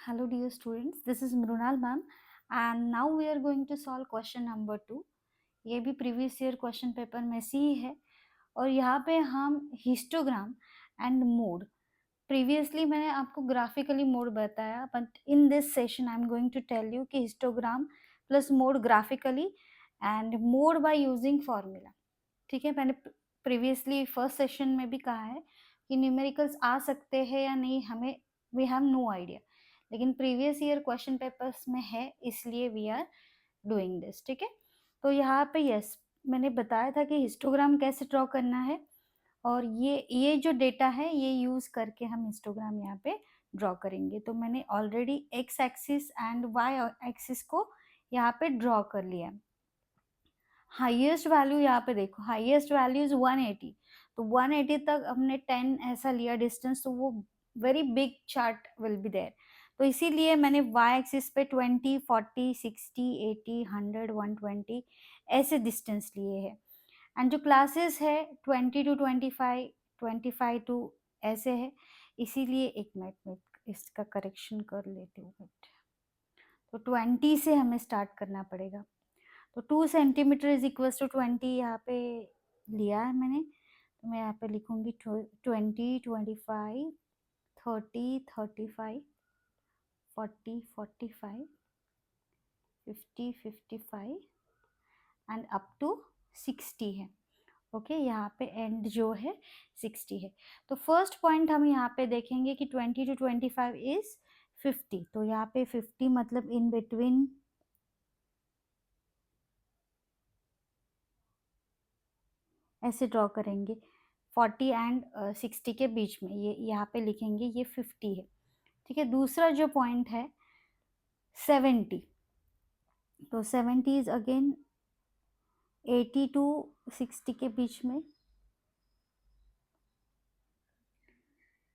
Hello dear students, this is Mrunal ma'am and now we are going to solve question number 2. ये भी previous year question paper में से ही है और यहाँ पे हम हिस्टोग्राम एंड मोड, प्रीवियसली मैंने आपको ग्राफिकली मोड बताया but in this session I am going to tell you कि histogram plus mode graphically and mode by using formula. ठीक है, मैंने प्रीवियसली फर्स्ट सेशन में भी कहा है कि न्यूमेरिकल्स आ सकते हैं या नहीं, हमें वी हैव नो आइडिया, लेकिन प्रीवियस ईयर क्वेश्चन पेपर्स में है इसलिए वी आर डूइंग दिस. ठीक है, तो यहाँ पे यस मैंने बताया था कि हिस्टोग्राम कैसे ड्रॉ करना है और ये जो डेटा है ये यूज़ करके हम हिस्टोग्राम यहाँ पे ड्रॉ करेंगे. तो मैंने already X axis and Y axis को यहाँ पे ड्रॉ कर लिया है. हाईएस्ट वैल्यू यहाँ पे देखो, हाईएस्ट वैल्यू इज 180, तो 180 तक हमने 10 ऐसा लिया डिस्टेंस, तो वो very big chart will be there. तो इसीलिए मैंने वाई एक्सिस पे 20, 40, 60, 80, 100, 120 ऐसे डिस्टेंस लिए हैं. एंड जो क्लासेस है 20 टू 25, 25 टू ऐसे है, इसीलिए एक मिनट में इसका करेक्शन कर लेती हूँ. तो 20 से हमें स्टार्ट करना पड़ेगा. तो 2 सेंटीमीटर इज इक्वल टू 20 यहाँ पे लिया है मैंने, तो मैं यहाँ पे लिखूंगी 20, 25, 30, 35, 40, 45, 50, 55 एंड अप टू 60 है. ओके यहाँ पे एंड जो है 60 है. तो फर्स्ट पॉइंट हम यहाँ पे देखेंगे कि 20 टू 25 इज 50, तो यहाँ पे 50 मतलब इन बिटवीन ऐसे ड्रॉ करेंगे 40 एंड 60 के बीच में, ये यहाँ पे लिखेंगे ये 50 है. ठीक है, दूसरा जो पॉइंट है 70, तो 70 इज अगेन 80 टू 60 के बीच में.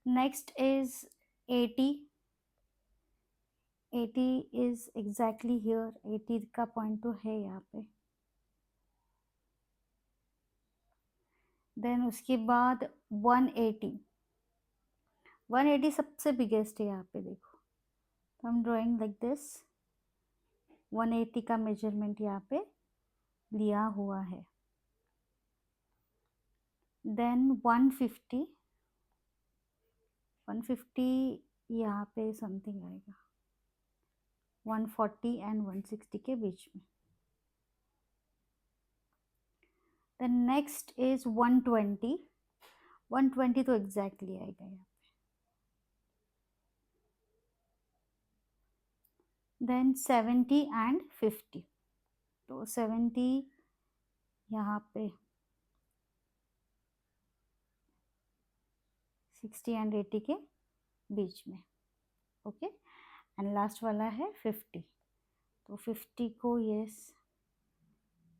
Next is 80, 80 is exactly here, 80 का पॉइंट तो है यहाँ पे. देन उसके बाद 180, 180 सबसे बिगेस्ट है यहाँ पे देखो, तो हम ड्राइंग लाइक दिस 180 का मेजरमेंट यहाँ पे लिया हुआ है. देन 150, 150 यहाँ पे समथिंग आएगा 140 एंड 160 के बीच में. देन नेक्स्ट इज 120, 120 तो एग्जैक्टली आएगा यहाँ पे. देन 70 एंड 50, तो 70 यहाँ पे 60 एंड 80 के बीच में. ओके एंड लास्ट वाला है 50, तो 50 को यस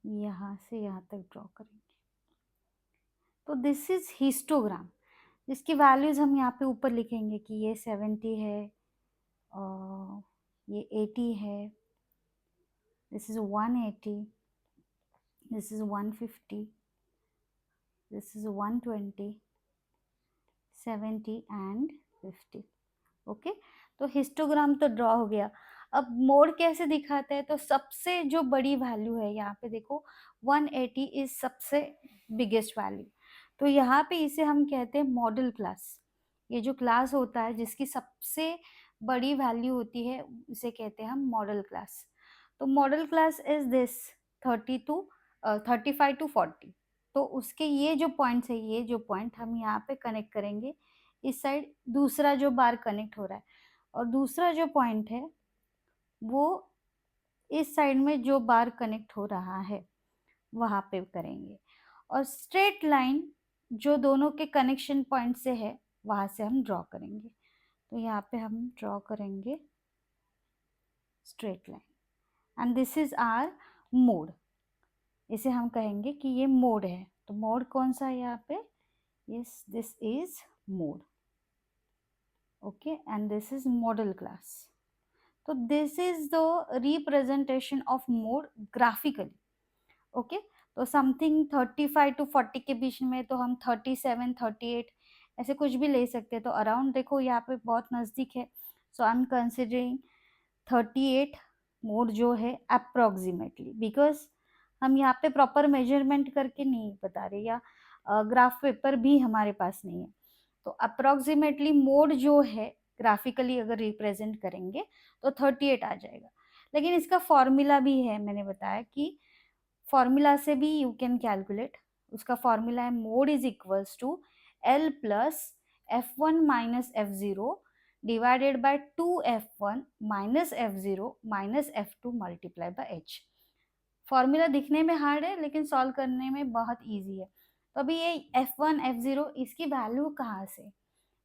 यहाँ से यहाँ तक ड्रॉ करेंगे. तो दिस इज हिस्टोग्राम, जिसकी वैल्यूज हम यहाँ पे ऊपर लिखेंगे कि ये 70 है और ये 80 है, this is 180, this is 150, this is 120, 70 and 50. Okay, तो हिस्टोग्राम तो ड्रॉ हो गया. अब मोड कैसे दिखाते हैं, तो सबसे जो बड़ी वैल्यू है यहाँ पे देखो 180 इज सबसे बिगेस्ट वैल्यू, तो यहाँ पे इसे हम कहते हैं मॉडल क्लास. ये जो क्लास होता है जिसकी सबसे बड़ी वैल्यू होती है उसे कहते हैं हम मॉडल क्लास. तो modal class is this 35 to 40, तो उसके ये जो पॉइंट्स है, ये जो पॉइंट हम यहाँ पे कनेक्ट करेंगे, इस साइड दूसरा जो बार कनेक्ट हो रहा है और दूसरा जो पॉइंट है वो इस साइड में जो बार कनेक्ट हो रहा है वहाँ पे करेंगे. और स्ट्रेट लाइन जो दोनों के कनेक्शन पॉइंट से है वहाँ से हम ड्रॉ करेंगे. तो यहाँ पे हम ड्रॉ करेंगे straight line and this is our mode. इसे हम कहेंगे कि ये मोड है. तो मोड कौन सा है यहाँ पे, yes this is mode. Okay and this is modal class. तो this is the representation of mode graphically. Okay, तो समथिंग 35 टू 40 के बीच में तो हम 37, 38 ऐसे कुछ भी ले सकते हैं. तो अराउंड देखो यहाँ पे बहुत नज़दीक है, सो आई एम कंसिडरिंग 38 मोड जो है अप्रोक्सीमेटली, बिकॉज हम यहाँ पे प्रॉपर मेजरमेंट करके नहीं बता रहे, या ग्राफ पेपर भी हमारे पास नहीं है, तो अप्रोक्सीमेटली मोड जो है ग्राफिकली अगर रिप्रेजेंट करेंगे तो 38 आ जाएगा। लेकिन इसका फॉर्मूला भी है, मैंने बताया कि फॉर्मूला से भी यू कैन कैलकुलेट। उसका फॉर्मूला है mode is equals to L plus F one minus F zero divided by 2f1 minus F zero minus F two multiply by H. Formula दिखने में हार्ड है लेकिन सॉल्व करने में बहुत इजी है। तो अभी ये f1 f0 इसकी वैल्यू कहाँ से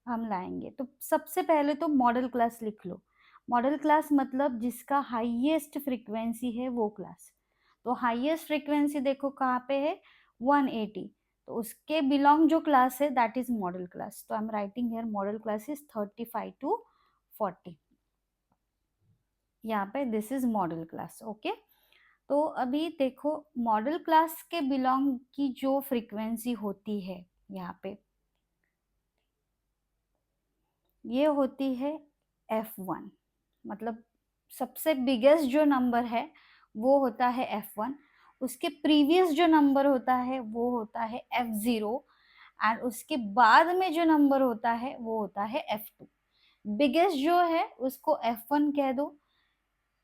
हम लाएंगे? तो सबसे पहले तो मॉडल क्लास लिख लो। मॉडल क्लास मतलब जिसका हाईएस्ट फ्रीक्वेंसी है वो क्लास। तो हाईएस्ट फ्रीक्वेंसी देखो कहाँ पे है, 180, तो उसके बिलोंग जो क्लास है दैट इज मॉडल क्लास। तो I am writing here modal class is 35 to 40, यहाँ पे this is modal class. Okay, तो अभी देखो मॉडल क्लास के बिलोंग की जो फ्रीक्वेंसी होती है यहाँ पे, ये होती है f1, मतलब सबसे बिगेस्ट जो नंबर है वो होता है f1, उसके प्रीवियस जो नंबर होता है वो होता है f0, एंड उसके बाद में जो नंबर होता है वो होता है f2। बिगेस्ट जो है उसको f1 कह दो,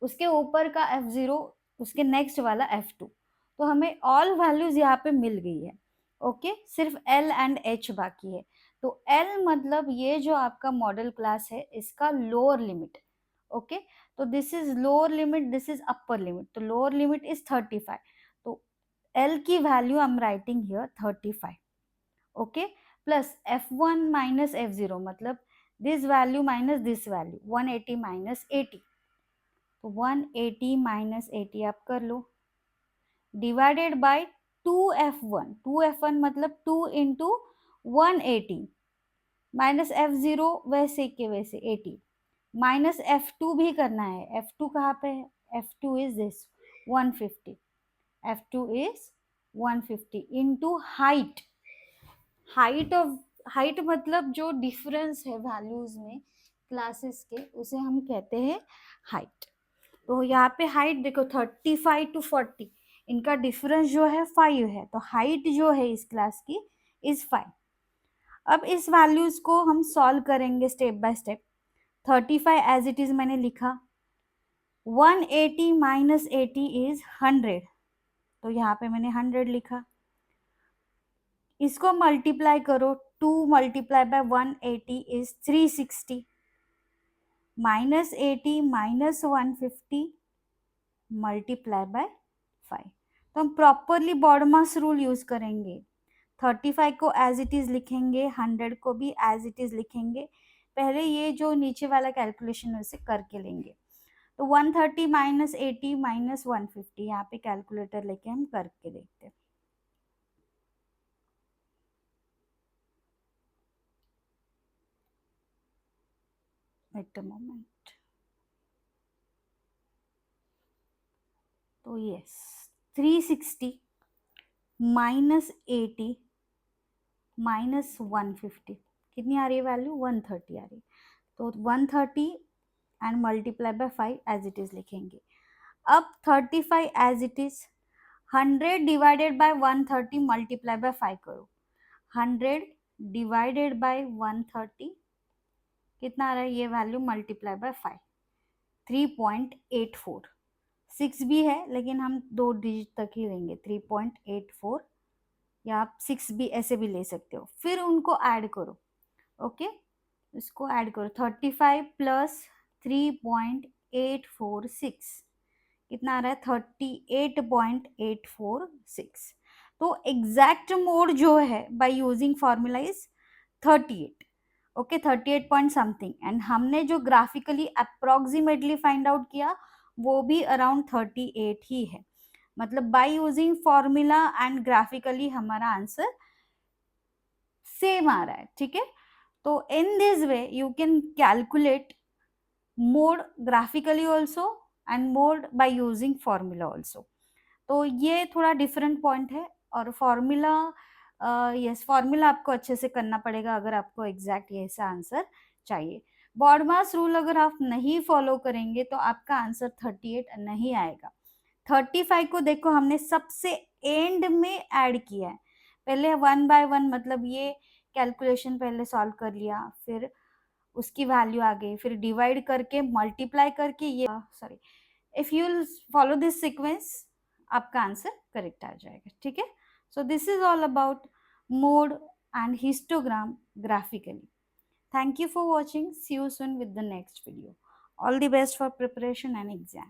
उसके ऊपर का f0, उसके नेक्स्ट वाला f2। तो हमें ऑल वैल्यूज यहाँ पे मिल गई है। ओके, सिर्फ l एंड h बाकी है। तो l मतलब ये जो आपका मॉडल क्लास है इसका लोअर लिमिट। ओके, तो this is lower limit, this is upper limit, तो लोअर लिमिट इज 35। तो l की value I am writing here 35। Okay, plus f1 minus f0 मतलब this value minus this value, 180 minus 80, तो 180 minus 80 आप कर लो, divided by 2f1। 2f1 मतलब 2 into 180 minus f0 वैसे के वैसे 80, माइनस f2 भी करना है। f2 कहाँ पे है? f2 is this 150, f2 is 150 into height. Height of, height मतलब जो डिफरेंस है वैल्यूज में क्लासेस के उसे हम कहते हैं हाइट। तो यहाँ पे हाइट देखो 35 to 40, इनका डिफरेंस जो है 5 है, तो हाइट जो है इस क्लास की इज 5। अब इस वैल्यूज को हम सॉल्व करेंगे step by step. 35 as it is मैंने लिखा, 180 माइनस 80 इज 100, तो यहाँ पे मैंने 100 लिखा। इसको मल्टीप्लाई करो, 2 multiply by 180 is 360, minus 80 minus 150 multiply by 5। तो हम प्रॉपरली बॉडमास रूल यूज करेंगे। 35 को एज इट इज लिखेंगे, 100 को भी एज इट इज लिखेंगे। पहले ये जो नीचे वाला कैलकुलेशन उसे करके लेंगे। तो 130 माइनस 80 माइनस 150, यहाँ पे कैलकुलेटर लेके हम करके देखते हैं। Wait a moment. तो यस, 360 माइनस 80 माइनस 150 कितनी आ रही है वैल्यू? 130 आ रही है। तो 130 and multiply by 5 as it is लिखेंगे। अब 35 as it is, 100 divided by 130 multiply by 5 करो, 100 डिवाइडेड बाय 130 कितना आ रहा है? ये वैल्यू मल्टीप्लाई बाय 5, 3.84। 6 भी है लेकिन हम 2 डिजिट तक ही लेंगे, 3.84, या आप 6 भी ऐसे भी ले सकते हो। फिर उनको ऐड करो। ओके, इसको ऐड करो, 35 प्लस 3.846 कितना आ रहा है? 38.846। तो एग्जैक्ट मोड जो है bye using formula is 38। Okay, 38 point something, and हमने जो ग्राफिकली अप्रोक्सीमेटली फाइंड आउट किया वो भी अराउंड 38 ही है। मतलब bye using formula and graphically हमारा आंसर सेम आ रहा है। ठीक है, तो in this way you can calculate mode graphically also and mode by using formula also. तो ये थोड़ा डिफरेंट पॉइंट है। और फॉर्मूला, यस, फॉर्मूला आपको अच्छे से करना पड़ेगा अगर आपको एग्जैक्ट ये ऐसा आंसर चाहिए। बॉडमास रूल अगर आप नहीं फॉलो करेंगे तो आपका आंसर 38 नहीं आएगा। 35 को देखो हमने सबसे एंड में ऐड किया है, पहले 1 बाय 1 मतलब ये कैलकुलेशन पहले सॉल्व कर लिया, फिर उसकी वैल्यू आ गई, फिर डिवाइड करके मल्टीप्लाई करके ये sorry, if you follow this sequence आपका आंसर करेक्ट आ जाएगा। ठीक है, so this is all about mode and histogram graphically. Thank you for watching. See you soon with the next video. All the best for preparation and exam.